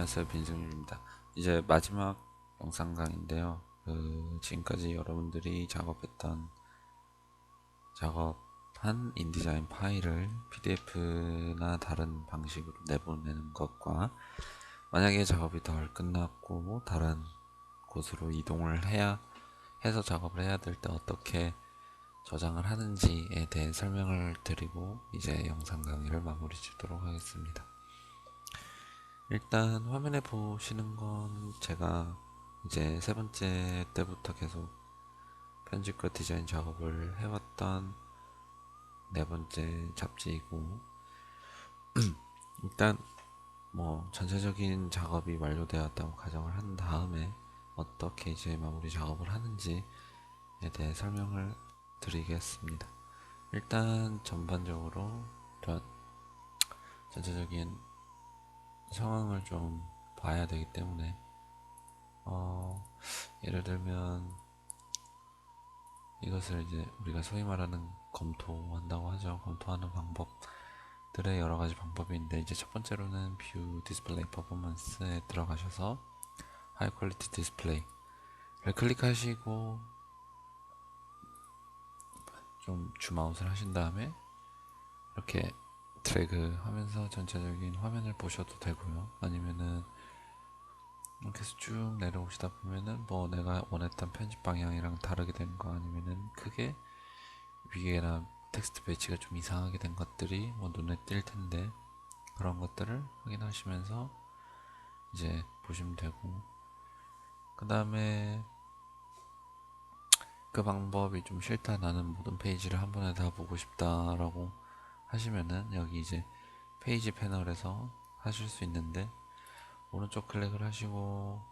안녕하세요, 빈승률입니다. 이제 마지막 영상 강인데요. 지금까지 여러분들이 작업한 인디자인 파일을 PDF나 다른 방식으로 내보내는 것과, 만약에 작업이 덜 끝났고 다른 곳으로 이동을 해서 작업을 해야 될 때 어떻게 저장을 하는지에 대해 설명을 드리고 이제 영상 강의를 마무리 짓도록 하겠습니다. 일단 화면에 보시는 건 제가 이제 세 번째 때부터 계속 편집과 디자인 작업을 해왔던 네 번째 잡지이고, 일단 뭐 전체적인 작업이 완료되었다고 가정을 한 다음에 어떻게 이제 마무리 작업을 하는지에 대해 설명을 드리겠습니다. 일단 전반적으로 전체적인 상황을 좀 봐야 되기 때문에 예를 들면 이것을 이제 우리가 소위 말하는 검토한다고 하죠. 검토하는 방법들의 여러 가지 방법이 있는데, 이제 첫 번째로는 뷰 디스플레이 퍼포먼스에 들어가셔서 하이 퀄리티 디스플레이를 클릭하시고 좀 줌아웃을 하신 다음에 이렇게 드래그 하면서 전체적인 화면을 보셔도 되고요. 아니면은 이렇게 해서 쭉 내려오시다 보면은 뭐 내가 원했던 편집 방향이랑 다르게 된 거, 아니면은 크게 위에나 텍스트 배치가 좀 이상하게 된 것들이 뭐 눈에 띌 텐데, 그런 것들을 확인하시면서 이제 보시면 되고, 그 다음에 그 방법이 좀 싫다, 나는 모든 페이지를 한 번에 다 보고 싶다 라고 하시면은 여기 이제 페이지 패널에서 하실 수 있는데, 오른쪽 클릭을 하시고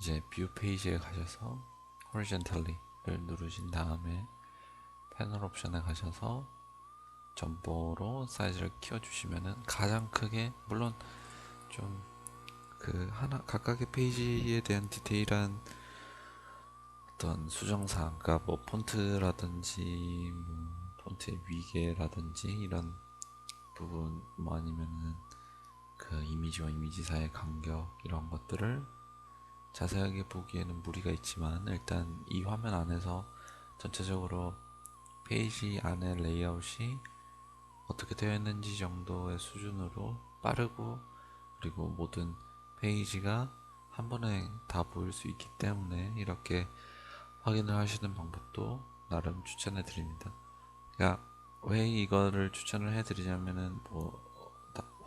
이제 뷰 페이지에 가셔서 horizontally를 누르신 다음에 패널 옵션에 가셔서 점보로 사이즈를 키워주시면은 가장 크게, 물론 좀 그 하나 각각의 페이지에 대한 디테일한 어떤 수정사항, 그러니까 뭐 폰트라든지 뭐 폰트의 위계라든지 이런 부분, 뭐 아니면은 그 이미지와 이미지 사이의 간격, 이런 것들을 자세하게 보기에는 무리가 있지만, 일단 이 화면 안에서 전체적으로 페이지 안의 레이아웃이 어떻게 되어 있는지 정도의 수준으로 빠르고, 그리고 모든 페이지가 한 번에 다 보일 수 있기 때문에 이렇게 확인을 하시는 방법도 나름 추천해 드립니다. 그러니까 왜 이거를 추천을 해 드리냐면은, 뭐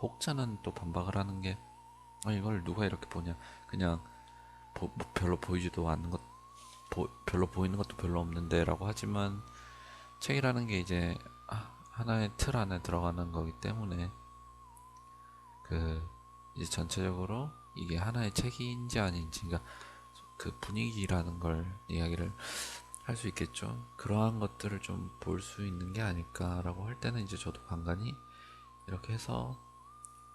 혹자는 또 반박을 하는 게, 이걸 누가 이렇게 보냐, 그냥 뭐 별로 보이지도 않는 것, 별로 보이는 것도 별로 없는데 라고 하지만, 책이라는 게 이제 하나의 틀 안에 들어가는 거기 때문에 그 이제 전체적으로 이게 하나의 책인지 아닌지, 그러니까 그 분위기라는 걸 이야기를 할 수 있겠죠. 그러한 것들을 좀 볼 수 있는 게 아닐까라고 할 때는 이제 저도 간간히 이렇게 해서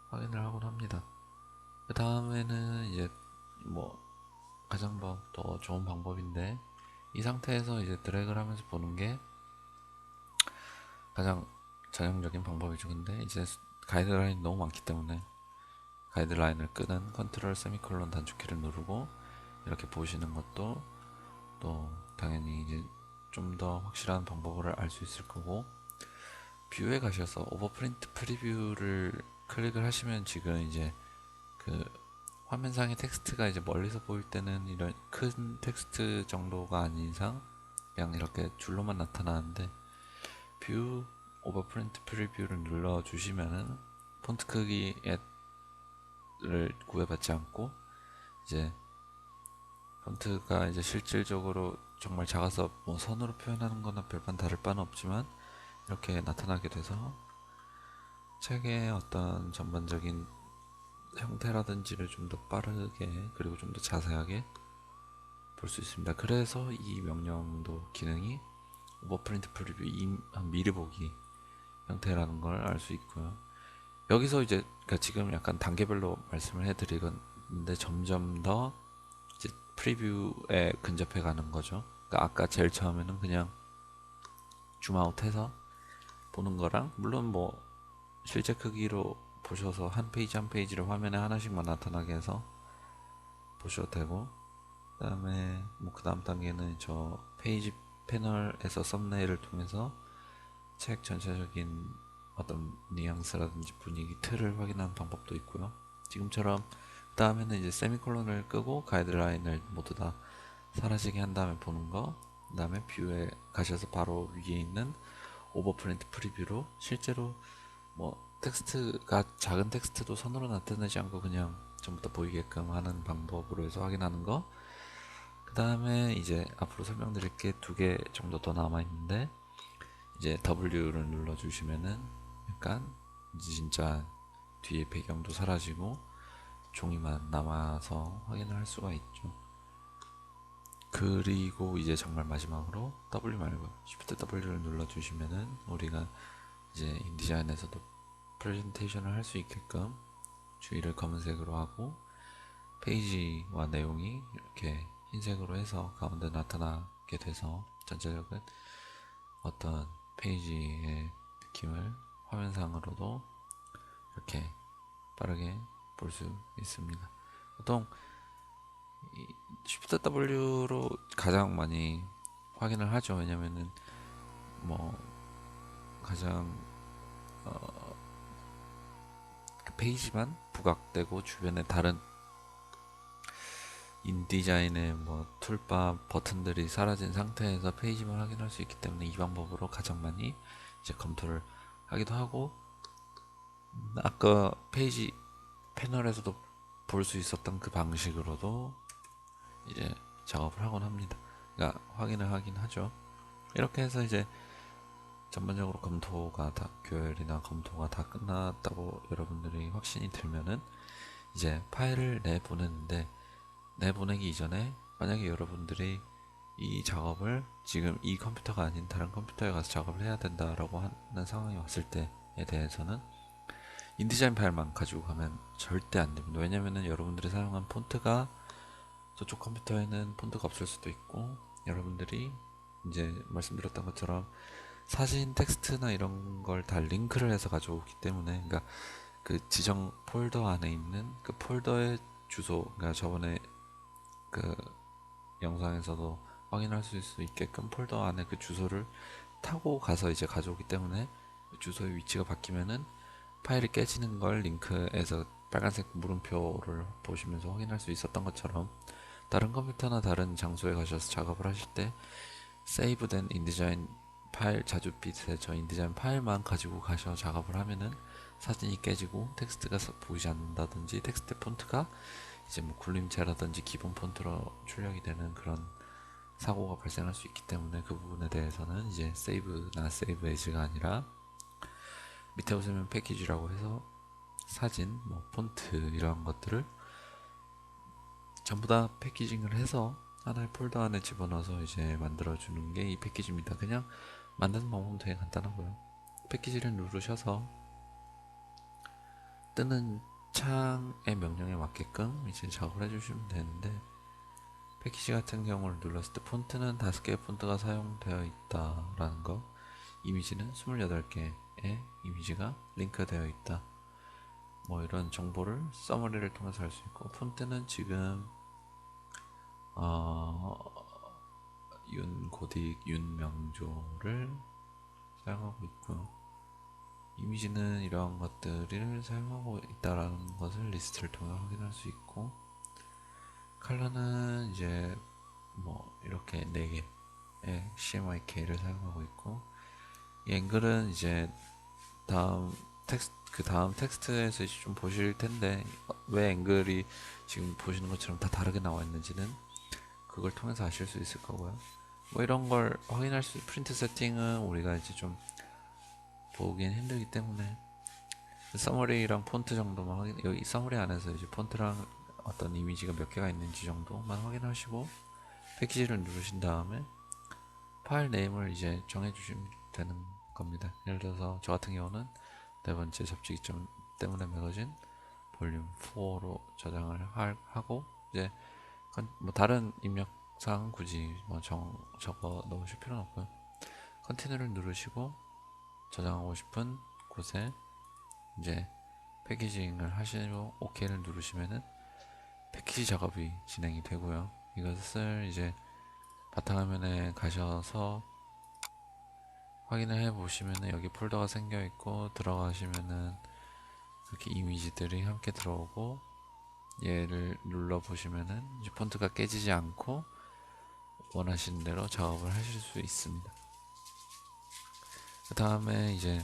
확인을 하곤 합니다. 그 다음에는 이제 뭐 가장 뭐 더 좋은 방법인데, 이 상태에서 이제 드래그를 하면서 보는 게 가장 전형적인 방법이죠. 근데 이제 가이드라인이 너무 많기 때문에 가이드라인을 끄는 컨트롤 세미콜론 단축키를 누르고 이렇게 보시는 것도 또 당연히 이제 좀 더 확실한 방법을 알 수 있을 거고, 뷰에 가셔서 오버프린트 프리뷰를 클릭을 하시면 지금 이제 그 화면상의 텍스트가 이제 멀리서 보일 때는 이런 큰 텍스트 정도가 아닌 이상 그냥 이렇게 줄로만 나타나는데, 뷰 오버프린트 프리뷰를 눌러 주시면은 폰트 크기를 구애받지 않고, 이제 폰트가 이제 실질적으로 정말 작아서 뭐 선으로 표현하는 거나 별반 다를 바는 없지만 이렇게 나타나게 돼서 책의 어떤 전반적인 형태라든지를 좀 더 빠르게, 그리고 좀 더 자세하게 볼 수 있습니다. 그래서 이 명령도 기능이 오버프린트 프리뷰 미리 보기 형태라는 걸 알 수 있고요. 여기서 이제 그러니까 지금 약간 단계별로 말씀을 해드리건데, 점점 더 이제 프리뷰에 근접해 가는 거죠. 그러니까 아까 제일 처음에는 그냥 줌아웃해서 보는 거랑, 물론 뭐 실제 크기로 보셔서 한 페이지 한 페이지를 화면에 하나씩만 나타나게 해서 보셔도 되고, 그 다음에 뭐 그 다음 단계는 저 페이지 패널에서 썸네일을 통해서 책 전체적인 어떤 뉘앙스라든지 분위기 틀을 확인하는 방법도 있고요. 지금처럼 그 다음에는 이제 세미콜론을 끄고 가이드라인을 모두 다 사라지게 한 다음에 보는 거, 그 다음에 뷰에 가셔서 바로 위에 있는 오버프린트 프리뷰로 실제로 뭐 텍스트가 작은 텍스트도 선으로 나타내지 않고 그냥 전부 다 보이게끔 하는 방법으로 해서 확인하는 거. 그 다음에 이제 앞으로 설명드릴 게 두 개 정도 더 남아 있는데, 이제 W를 눌러주시면은 약간 이제 진짜 뒤에 배경도 사라지고 종이만 남아서 확인을 할 수가 있죠. 그리고 이제 정말 마지막으로 W 말고 Shift W를 눌러주시면은 우리가 이제 인디자인에서도 프레젠테이션을 할 수 있게끔 주위를 검은색으로 하고 페이지와 내용이 이렇게 흰색으로 해서 가운데 나타나게 돼서 전체적인 어떤 페이지의 느낌을 화면상으로도 이렇게 빠르게 볼 수 있습니다. 보통 Shift W로 가장 많이 확인을 하죠. 왜냐면은 뭐 가장 그 페이지만 부각되고 주변에 다른 인디자인의 뭐 툴바 버튼들이 사라진 상태에서 페이지만 확인할 수 있기 때문에 이 방법으로 가장 많이 이제 검토를 하기도 하고, 아까 페이지 패널에서도 볼 수 있었던 그 방식으로도 이제 작업을 하곤 합니다. 그러니까 확인을 하긴 하죠. 이렇게 해서 이제 전반적으로 검토가 다, 교열이나 검토가 다 끝났다고 여러분들이 확신이 들면은 이제 파일을 내보내는데, 내보내기 이전에 만약에 여러분들이 이 작업을 지금 이 컴퓨터가 아닌 다른 컴퓨터에 가서 작업을 해야 된다라고 하는 상황이 왔을 때에 대해서는 인디자인 파일만 가지고 가면 절대 안 됩니다. 왜냐면은 여러분들이 사용한 폰트가 저쪽 컴퓨터에는 폰트가 없을 수도 있고, 여러분들이 이제 말씀드렸던 것처럼 사진, 텍스트나 이런 걸 다 링크를 해서 가져오기 때문에, 그러니까 그 지정 폴더 안에 있는 그 폴더의 주소, 그러니까 저번에 그 영상에서도 확인할 수 있게끔 폴더 안에 그 주소를 타고 가서 이제 가져오기 때문에 그 주소의 위치가 바뀌면은 파일이 깨지는 걸 링크에서 빨간색 물음표를 보시면서 확인할 수 있었던 것처럼, 다른 컴퓨터나 다른 장소에 가셔서 작업을 하실 때 세이브된 인디자인 파일, 자주빛의 저 인디자인 파일만 가지고 가셔 작업을 하면은 사진이 깨지고 텍스트가 보이지 않는다든지 텍스트 폰트가 이제 뭐 굴림체라든지 기본 폰트로 출력이 되는 그런 사고가 발생할 수 있기 때문에, 그 부분에 대해서는 이제 세이브나 세이브 에즈가 아니라 밑에 보시면 패키지라고 해서 사진, 뭐 폰트 이런 것들을 전부 다 패키징을 해서 하나의 폴더 안에 집어넣어서 이제 만들어주는 게 이 패키지입니다. 그냥 만드는 방법은 되게 간단하고요. 패키지를 누르셔서 뜨는 창의 명령에 맞게끔 이제 작업을 해주시면 되는데, 패키지 같은 경우를 눌렀을 때 폰트는 5개의 폰트가 사용되어 있다라는 거, 이미지는 28개의 이미지가 링크되어 있다, 뭐 이런 정보를 서머리를 통해서 알 수 있고, 폰트는 지금 윤고딕 윤명조를 사용하고 있고요. 이미지는 이러한 것들을 사용하고 있다라는 것을 리스트를 통해 확인할 수 있고, 컬러는 이제 뭐 이렇게 4개의 CMYK를 사용하고 있고, 이 앵글은 이제 다음 텍스트에서 좀 보실 텐데, 왜 앵글이 지금 보시는 것처럼 다 다르게 나와 있는지는 그걸 통해서 아실 수 있을 거고요. 뭐 이런 걸 확인할 수, 프린트 세팅은 우리가 이제 좀 보긴 힘들기 때문에 서머리랑 폰트 정도만 확인, 여기 서머리 안에서 이제 폰트랑 어떤 이미지가 몇 개가 있는지 정도만 확인하시고 패키지를 누르신 다음에 파일 네임을 이제 정해주시면 되는 겁니다. 예를 들어서 저 같은 경우는 4번째 접지기점 때문에 매거진 볼륨 4로 저장을 하고, 이제 뭐 다른 입력사항 굳이 뭐 적어 넣으실 필요는 없고요. 컨티뉴를 누르시고 저장하고 싶은 곳에 이제 패키징을 하시고 OK를 누르시면은 패키지 작업이 진행이 되고요. 이것을 이제 바탕화면에 가셔서 확인을 해 보시면은 여기 폴더가 생겨 있고 들어가시면은 이렇게 이미지들이 함께 들어오고 얘를 눌러 보시면은 이제 폰트가 깨지지 않고 원하시는 대로 작업을 하실 수 있습니다. 그 다음에 이제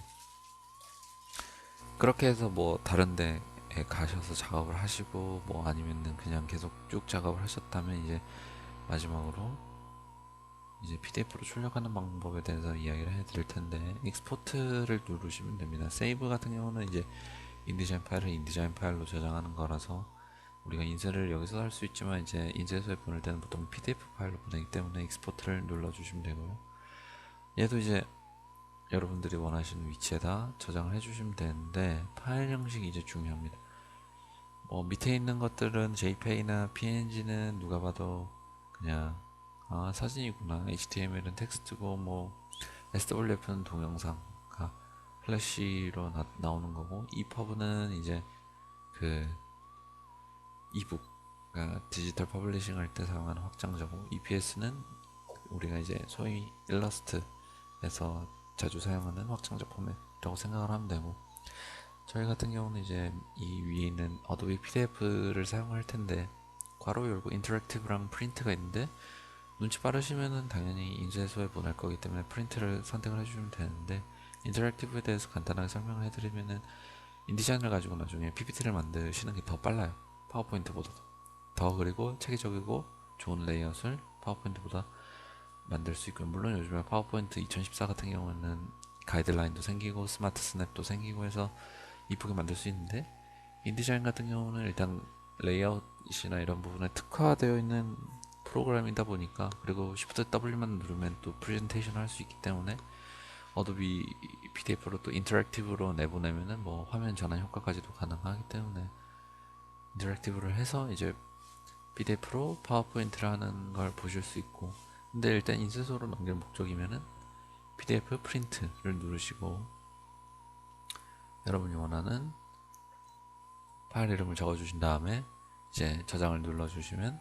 그렇게 해서 뭐 다른 데에 가셔서 작업을 하시고 뭐 아니면은 그냥 계속 쭉 작업을 하셨다면 이제 마지막으로 이제 PDF로 출력하는 방법에 대해서 이야기를 해드릴 텐데 익스포트를 누르시면 됩니다. 세이브 같은 경우는 이제 인디자인 파일을 인디자인 파일로 저장하는 거라서 우리가 인쇄를 여기서 할 수 있지만 이제 인쇄소에 보낼 때는 보통 PDF 파일로 보내기 때문에 익스포트를 눌러주시면 되고요. 얘도 이제 여러분들이 원하시는 위치에다 저장을 해주시면 되는데 파일 형식이 이제 중요합니다. 뭐 밑에 있는 것들은 JPEG나 PNG는 누가 봐도 그냥 사진이구나, HTML은 텍스트고 뭐 SWF는 동영상, 플래시로 나오는 거고, EPUB는 이제 그 이북, 그러니까 디지털 퍼블리싱 할 때 사용하는 확장자고, EPS는 우리가 이제 소위 일러스트에서 자주 사용하는 확장자 포맷이라고 생각을 하면 되고, 저희 같은 경우는 이제 이 위에 있는 어도비 PDF를 사용할 텐데 괄호 열고 인터랙티브랑 프린트가 있는데 눈치 빠르시면은 당연히 인쇄소에 보낼 거기 때문에 프린트를 선택을 해주시면 되는데, 인터랙티브에 대해서 간단하게 설명을 해드리면은 인디자인을 가지고 나중에 PPT를 만드시는 게 더 빨라요. 파워포인트보다 더 그리고 체계적이고 좋은 레이아웃을 파워포인트보다 만들 수 있고요. 물론 요즘에 파워포인트 2014 같은 경우는 가이드라인도 생기고 스마트 스냅도 생기고 해서 이쁘게 만들 수 있는데, 인디자인 같은 경우는 일단 레이아웃이나 이런 부분에 특화되어 있는 프로그램이다 보니까, 그리고 Shift W만 누르면 또 프레젠테이션 할 수 있기 때문에 어도비 PDF로 또 인터랙티브로 내보내면은 뭐 화면 전환 효과까지도 가능하기 때문에 인터랙티브를 해서 이제 PDF로 파워포인트를 하는 걸 보실 수 있고, 근데 일단 인쇄소로 넘길 목적이면은 PDF 프린트를 누르시고 여러분이 원하는 파일 이름을 적어주신 다음에 이제 저장을 눌러주시면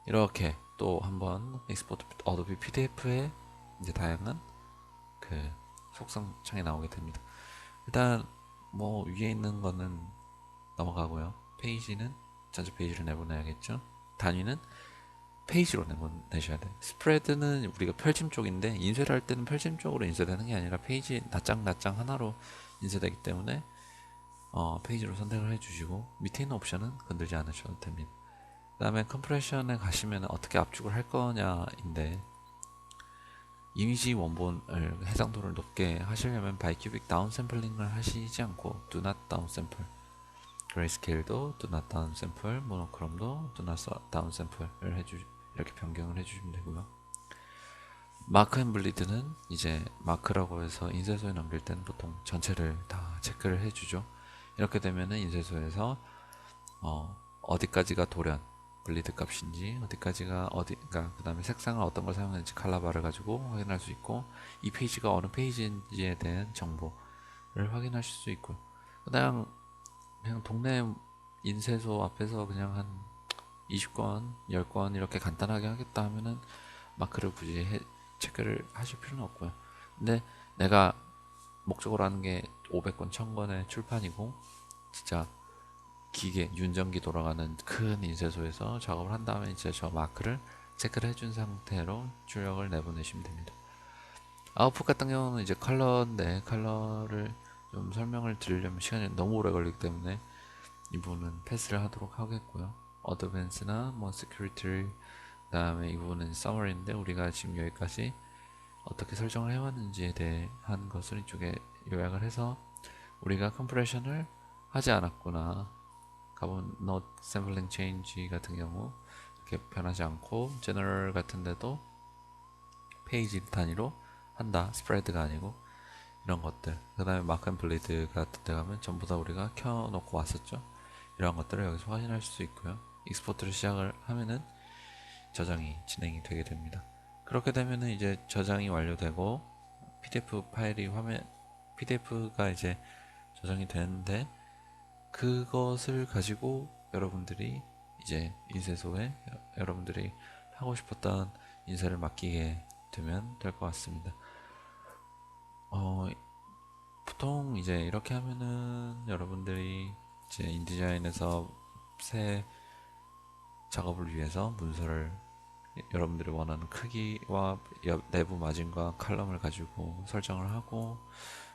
이렇게 또 한번 익스포트 어도비 PDF에 이제 다양한 그 속성 창이 나오게 됩니다. 일단 뭐 위에 있는 거는 넘어가고요. 페이지는 전체 페이지를 내보내야겠죠. 단위는 페이지로 내보내셔야 돼요. 스프레드는 우리가 펼침 쪽인데 인쇄를 할 때는 펼침 쪽으로 인쇄되는 게 아니라 페이지 낱장 하나로 인쇄되기 때문에 페이지로 선택을 해주시고 밑에 있는 옵션은 건들지 않으셔도 됩니다. 그 다음에 컴프레션에 가시면 어떻게 압축을 할 거냐인데, 이미지 원본을 해상도를 높게 하시려면 바이큐빅 다운샘플링을 하시지 않고 Do not downsample, 그레이스케일도 Do not downsample, 모노크롬도 Do not downsample을 이렇게 변경을 해주시면 되고요. 마크 앤 블리드는 이제 마크라고 해서 인쇄소에 넘길 때는 보통 전체를 다 체크를 해주죠. 이렇게 되면은 인쇄소에서 어디까지가 돌연 블리드 값인지, 어디까지가 그러니까 그 다음에 색상을 어떤 걸 사용했는지 칼라바를 가지고 확인할 수 있고, 이 페이지가 어느 페이지인지에 대한 정보를 확인하실 수 있고요. 그냥 동네 인쇄소 앞에서 그냥 한 20건, 10건 이렇게 간단하게 하겠다 하면은 마크를 굳이 체크를 하실 필요는 없고요. 근데 내가 목적으로 하는 게 500건, 1000건의 출판이고 진짜 기계, 윤전기 돌아가는 큰 인쇄소에서 작업을 한 다음에 이제 저 마크를 체크를 해준 상태로 출력을 내보내시면 됩니다. 아웃풋 같은 경우는 이제 컬러인데, 컬러를 좀 설명을 드리려면 시간이 너무 오래 걸리기 때문에 이 부분은 패스를 하도록 하겠고요. 어드밴스나 뭐 시큐리티, 그 다음에 이 부분은 서머리인데 우리가 지금 여기까지 어떻게 설정을 해왔는지에 대한 것을 이쪽에 요약을 해서, 우리가 컴프레션을 하지 않았구나, 가본 Node Sampling Change 같은 경우 이렇게 변하지 않고, General 같은 데도 페이지 단위로 한다, 스프레드가 아니고, 이런 것들. 그 다음에 마크 앤 블리드 같은 데 가면 전부 다 우리가 켜놓고 왔었죠. 이런 것들을 여기서 확인할 수 있고요. 익스포트를 시작을 하면은 저장이 진행이 되게 됩니다. 그렇게 되면은 이제 저장이 완료되고 PDF 파일이 PDF가 이제 저장이 되는데, 그것을 가지고 여러분들이 이제 인쇄소에 여러분들이 하고 싶었던 인쇄를 맡기게 되면 될 것 같습니다. 보통 이제 이렇게 하면은 여러분들이 이제 인디자인에서 새 작업을 위해서 문서를 여러분들이 원하는 크기와 내부 마진과 칼럼을 가지고 설정을 하고,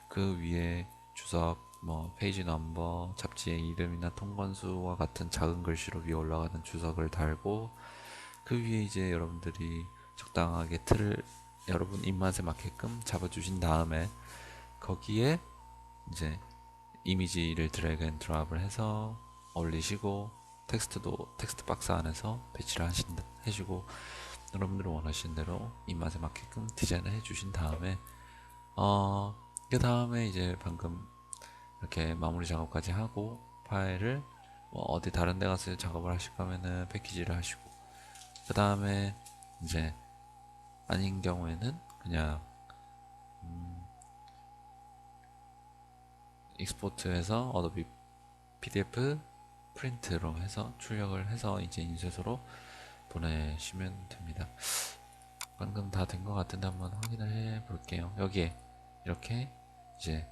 그 위에 주석, 뭐 페이지 넘버, 잡지의 이름이나 통건수와 같은 작은 글씨로 위에 올라가는 주석을 달고, 그 위에 이제 여러분들이 적당하게 틀을 여러분 입맛에 맞게끔 잡아주신 다음에 거기에 이제 이미지를 드래그 앤 드랍을 해서 올리시고, 텍스트 박스 안에서 배치를 해주고, 여러분들이 원하시는 대로 입맛에 맞게끔 디자인을 해주신 다음에 그 다음에 이제 방금 이렇게 마무리 작업까지 하고 파일을 뭐 어디 다른 데 가서 작업을 하실 거면은 패키지를 하시고, 그 다음에 이제 아닌 경우에는 그냥 익스포트해서 어도비 PDF 프린트로 해서 출력을 해서 이제 인쇄소로 보내시면 됩니다. 방금 다 된 것 같은데 한번 확인을 해 볼게요. 여기에 이렇게 이제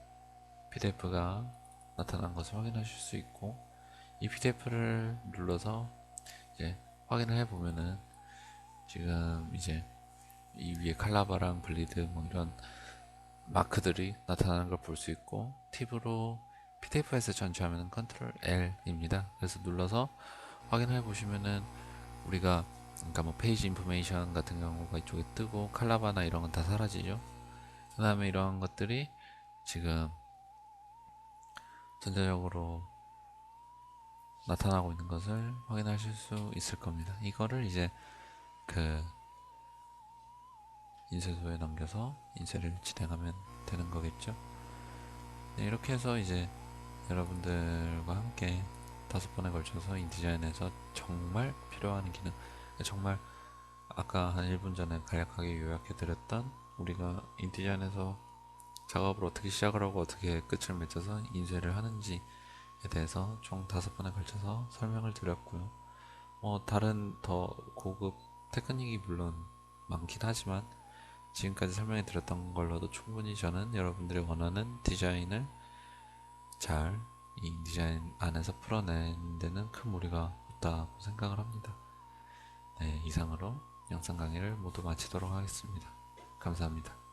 PDF가 나타난 것을 확인하실 수 있고, 이 PDF를 눌러서 이제 확인을 해 보면은 지금 이제 이 위에 칼라바랑 블리드 뭐 이런 마크들이 나타나는 걸 볼 수 있고, 팁으로 PDF에서 전체화면은 컨트롤 L입니다. 그래서 눌러서 확인해 보시면은 우리가 그러니까 뭐 페이지 인포메이션 같은 경우가 이쪽에 뜨고 칼라바나 이런 건 다 사라지죠. 그 다음에 이러한 것들이 지금 전체적으로 나타나고 있는 것을 확인하실 수 있을 겁니다. 이거를 이제 그 인쇄소에 넘겨서 인쇄를 진행하면 되는 거겠죠. 네, 이렇게 해서 이제 여러분들과 함께 5번에 걸쳐서 인디자인에서 정말 필요한 기능, 정말 아까 한 1분 전에 간략하게 요약해드렸던 우리가 인디자인에서 작업을 어떻게 시작을 하고 어떻게 끝을 맺어서 인쇄를 하는지에 대해서 총 5번에 걸쳐서 설명을 드렸고요. 다른 더 고급 테크닉이 물론 많긴 하지만 지금까지 설명해 드렸던 걸로도 충분히 저는 여러분들이 원하는 디자인을 잘 이 디자인 안에서 풀어내는 데는 큰 무리가 없다고 생각을 합니다. 네, 이상으로 영상 강의를 모두 마치도록 하겠습니다. 감사합니다.